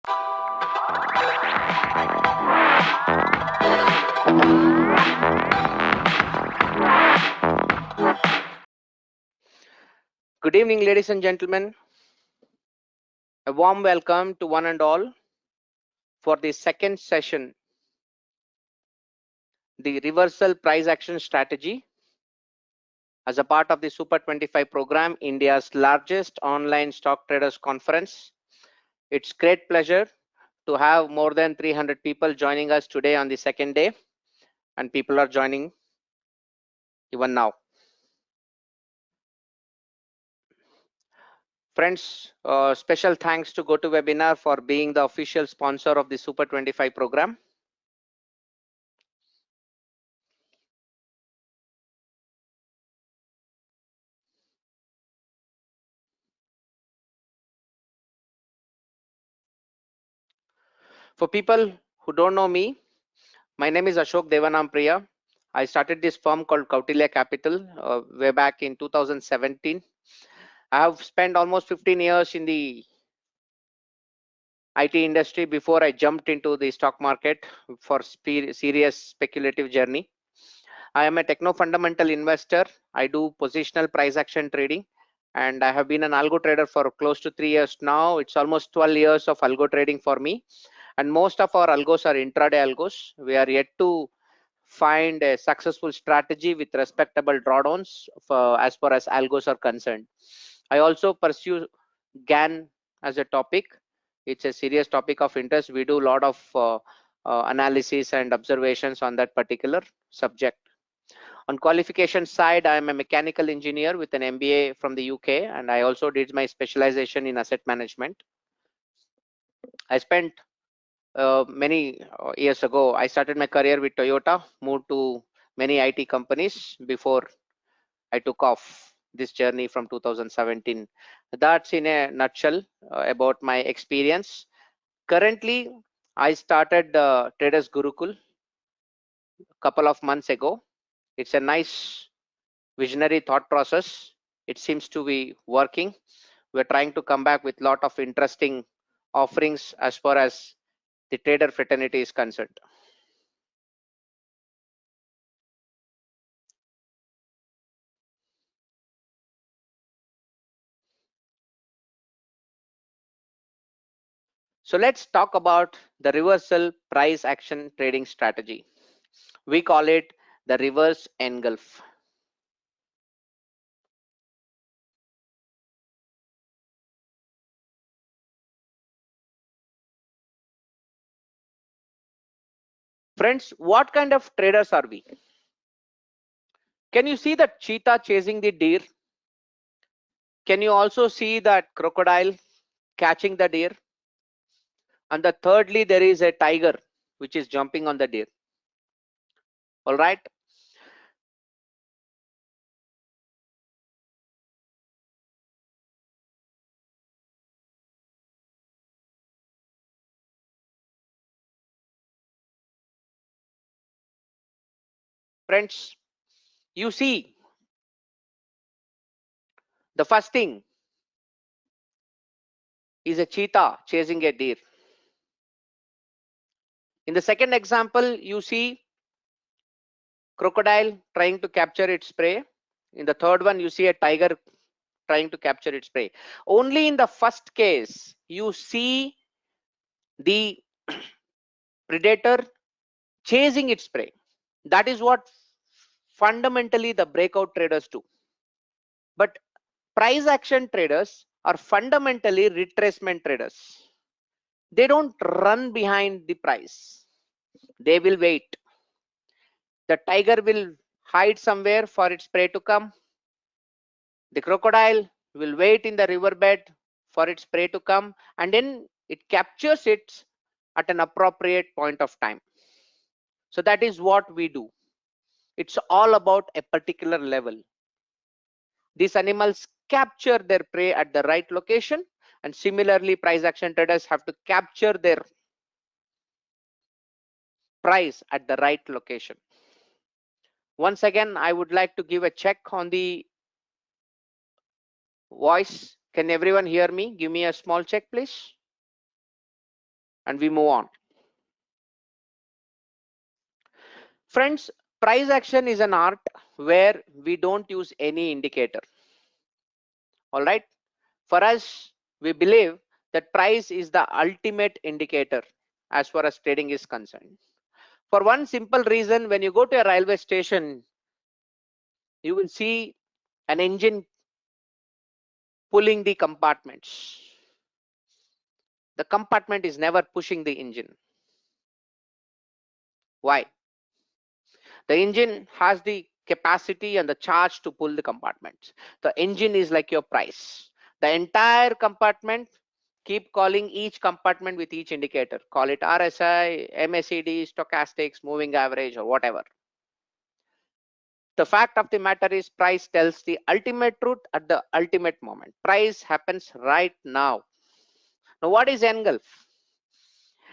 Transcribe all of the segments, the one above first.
Good evening, ladies and gentlemen. A warm welcome to one and all for the second session, the reversal price action strategy, as a part of the Super 25 program, India's largest online stock traders conference. It's great pleasure to have more than 300 people joining us today on the second day, and people are joining even now. Friends, special thanks to GoToWebinar for being the official sponsor of the Super 25 program. For people who don't know me, my name is Ashok Devanampriya. I started this firm called Kautilya Capital way back in 2017. I have spent almost 15 years in the IT industry before I jumped into the stock market for serious speculative journey. I am a techno fundamental investor. I do positional price action trading, and I have been an algo trader for close to 3 years now. It's almost 12 years of algo trading for me, and most of our algos are intraday algos. We are yet to find a successful strategy with respectable drawdowns as far as algos are concerned. I also pursue GAN as a topic. It's a serious topic of interest. We do a lot of analysis and observations on that particular subject. On qualification side, I am a mechanical engineer with an MBA from the UK, and I also did my specialization in asset management. I spent many years ago, I started my career with Toyota, moved to many IT companies before I took off this journey from 2017. That's in a nutshell about my experience. Currently, I started Traders Gurukul a couple of months ago. It's a nice visionary thought process. It seems to be working. We're trying to come back with a lot of interesting offerings as far as the trader fraternity is concerned. So let's talk about the reversal price action trading strategy. We call it the reverse engulf. Friends, what kind of traders are we? Can you see that cheetah chasing the deer? Can you also see that crocodile catching the deer? And the thirdly, there is a tiger which is jumping on the deer. All right. Friends, you see, the first thing is a cheetah chasing a deer. In the second example, you see crocodile trying to capture its prey. In the third one, you see a tiger trying to capture its prey. Only in the first case, you see the predator chasing its prey. That is what fundamentally the breakout traders do. But price action traders are fundamentally retracement traders. They don't run behind the price. They will wait. The tiger will hide somewhere for its prey to come. The crocodile will wait in the riverbed for its prey to come, and then it captures it at an appropriate point of time. So that is what we do. It's all about a particular level. These animals capture their prey at the right location, and similarly, price action traders have to capture their price at the right location. Once again, I would like to give a check on the voice. Can everyone hear me? Give me a small check, please. and we move on. Friends, price action is an art where we don't use any indicator. All right. For us, we believe that price is the ultimate indicator as far as trading is concerned. For one simple reason, when you go to a railway station, you will see an engine pulling the compartments. The compartment is never pushing the engine. Why? The engine has the capacity and the charge to pull the compartments. The engine is like your price. The entire compartment, keep calling each compartment with each indicator. Call it RSI, MACD, stochastics, moving average, or whatever. The fact of the matter is price tells the ultimate truth at the ultimate moment. Price happens right now. Now, what is engulf?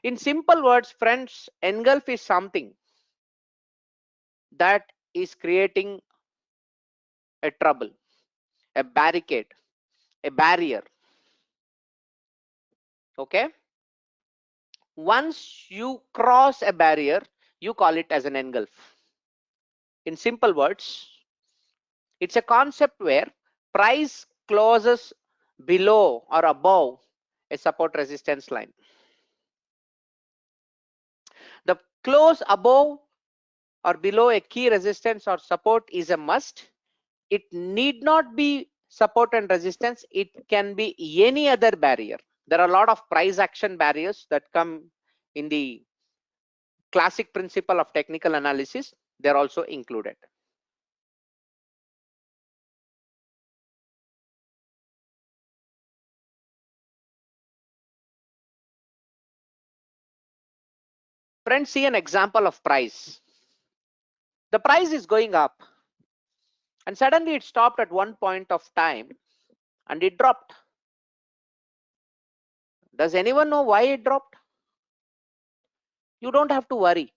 In simple words, friends, engulf is something that is creating a trouble, a barricade, a barrier. Okay. Once you cross a barrier, you call it as an engulf. In simple words, it's a concept where price closes below or above a support resistance line. The close above or below a key resistance or support is a must. It need not be support and resistance. It can be any other barrier. There are a lot of price action barriers that come in the classic principle of technical analysis. They're also included. Friends, see an example of price. The price is going up and suddenly it stopped at one point of time and it dropped. Does anyone know why it dropped? You don't have to worry.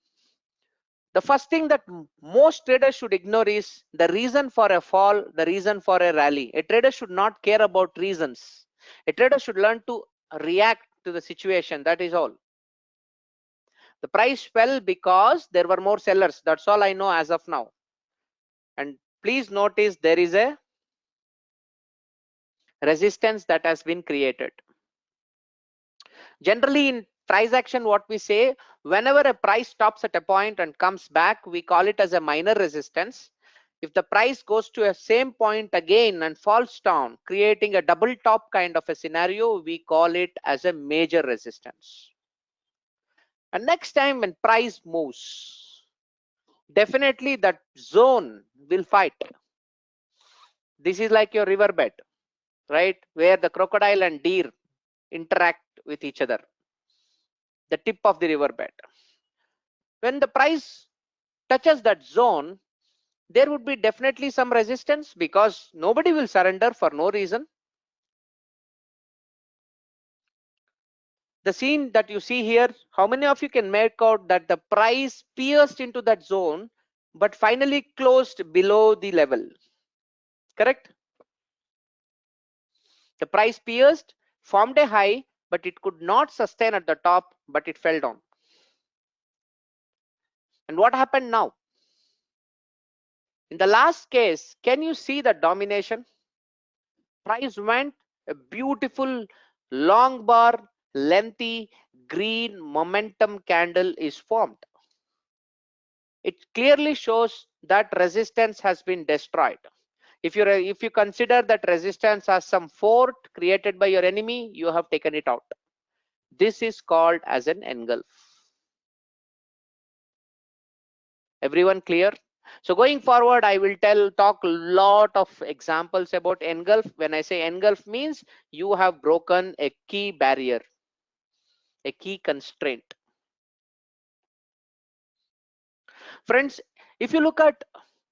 The first thing that most traders should ignore is the reason for a fall, the reason for a rally. A trader should not care about reasons. A trader should learn to react to the situation. That is all. The price fell because there were more sellers. That's all I know as of now. And please notice there is a resistance that has been created. Generally in price action, what we say, whenever a price stops at a point and comes back, we call it as a minor resistance. If the price goes to a same point again and falls down, creating a double top kind of a scenario, we call it as a major resistance. And next time when price moves, definitely that zone will fight. This is like your riverbed, right? Where the crocodile and deer interact with each other. The tip of the riverbed. When the price touches that zone, there would be definitely some resistance because nobody will surrender for no reason. The scene that you see here, how many of you can make out that the price pierced into that zone but finally closed below the level? Correct? The price pierced, formed a high, but it could not sustain at the top, but it fell down. And what happened now? In the last case, can you see the domination? Price went, a beautiful long bar, lengthy green momentum candle is formed. It clearly shows that resistance has been destroyed. If you consider that resistance as some fort created by your enemy, you have taken it out. This is called as an engulf. Everyone clear? So going forward, I will talk a lot of examples about engulf. When I say engulf means you have broken a key barrier, a key constraint. Friends, if you look at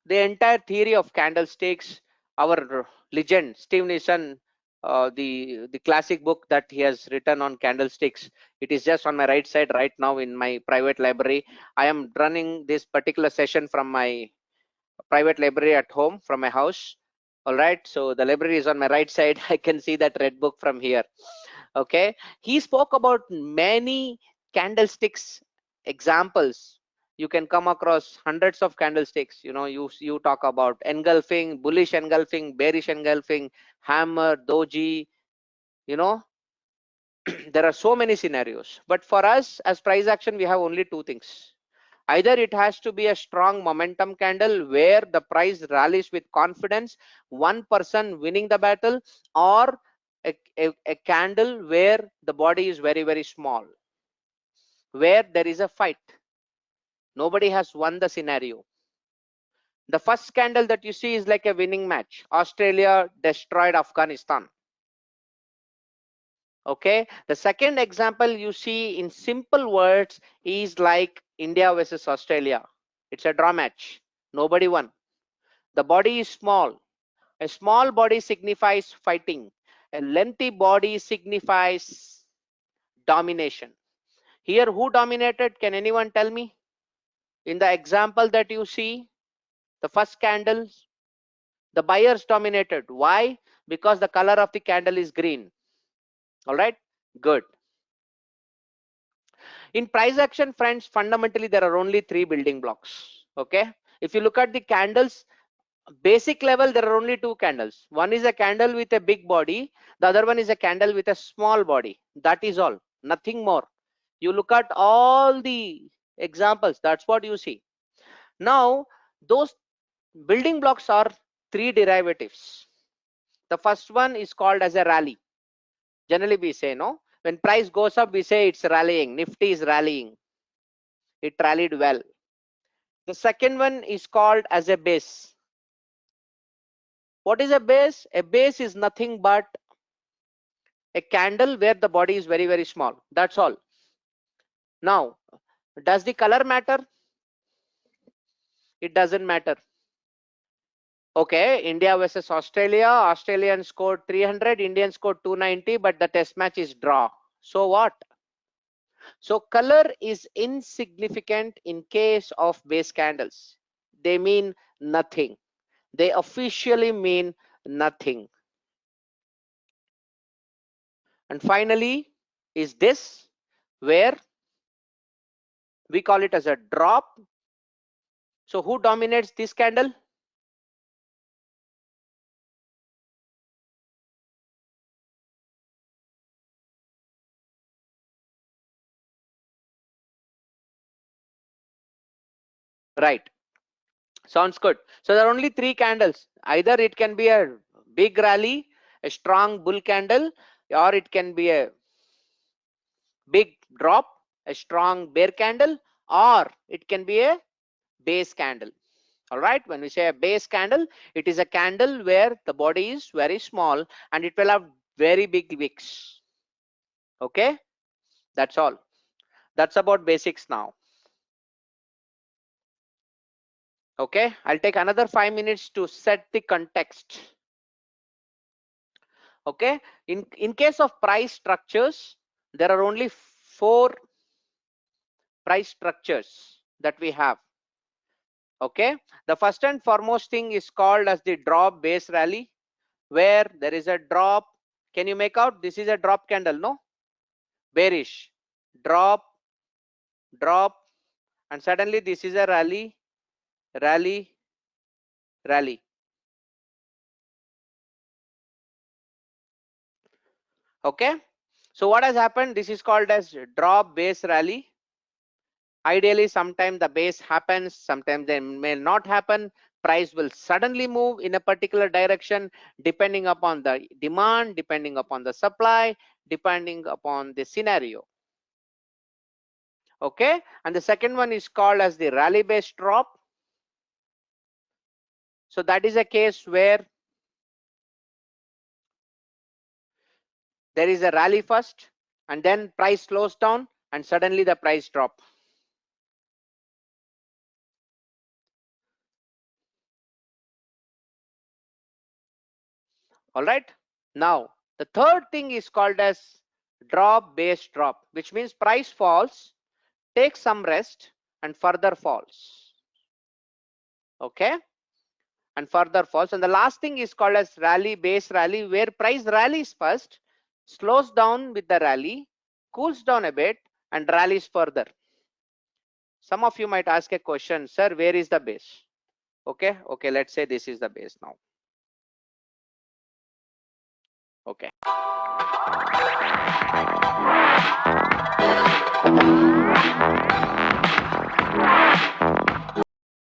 the entire theory of candlesticks, our legend Steve Nissen, the classic book that he has written on candlesticks, it is just on my right side right now in my private library. I am running this particular session from my private library at home, from my house. All right, so the library is on my right side. I can see that red book from here. Okay, he spoke about many candlesticks examples. You can come across hundreds of candlesticks. You talk about engulfing, bullish engulfing, bearish engulfing, hammer, doji. you know there are so many scenarios, but for us as price action we have only two things. Either it has to be a strong momentum candle where the price rallies with confidence, one person winning the battle, or a candle where the body is very, very small, where there is a fight. Nobody has won the scenario. The first candle that you see is like a winning match. Australia destroyed Afghanistan. Okay, the second example you see in simple words is like India versus Australia. It's a draw match. Nobody won. The body is small. A small body signifies fighting. A lengthy body signifies domination. Here, who dominated? Can anyone tell me? In the example that you see, the first candle, the buyers dominated. Why? Because the color of the candle is green. All right, good. In price action, friends, fundamentally there are only three building blocks. Okay, if you look at the candles, basic level there are only two candles. One is a candle with a big body, the other one is a candle with a small body. That is all, nothing more. You look at all the examples, that's what you see. Now those building blocks are three derivatives. The first one is called as a rally. Generally we say, no, when price goes up we say it's rallying, Nifty is rallying, it rallied well. The second one is called as a base. What is a base? A base is nothing but a candle where the body is very, very small. That's all. Now, does the color matter? It doesn't matter. Okay, India versus Australia. Australian scored 300, Indian scored 290, but the test match is draw. So what? So color is insignificant in case of base candles. They mean nothing. They officially mean nothing. And finally is this, where we call it as a drop. So who dominates this candle? Right, sounds good. So there are only three candles. Either it can be a big rally, a strong bull candle, or it can be a big drop, a strong bear candle, or it can be a base candle. All right, when we say a base candle, it is a candle where the body is very small and it will have very big wicks. Okay, that's all. That's about basics now. Okay, I'll take another 5 minutes to set the context. Okay, in case of price structures, there are only 4 price structures that we have. Okay, the first and foremost thing is called as the drop base rally, where there is a drop. Can you make out? This is a drop candle, no? Bearish, drop, drop, and suddenly this is a rally, rally, rally. Okay, so what has happened? This is called as drop base rally. Ideally, sometimes the base happens, sometimes they may not happen. Price will suddenly move in a particular direction depending upon the demand, depending upon the supply, depending upon the scenario. Okay, and the second one is called as the rally based drop. So that is a case where there is a rally first and then price slows down and suddenly the price drop. All right, now the third thing is called as drop based drop, which means price falls, takes some rest and further falls. Okay, and further falls. And the last thing is called as rally base rally, where price rallies first slows down with the rally, cools down a bit, and rallies further. Some of you might ask a question, sir, where is the base? Okay, let's say this is the base now. Okay.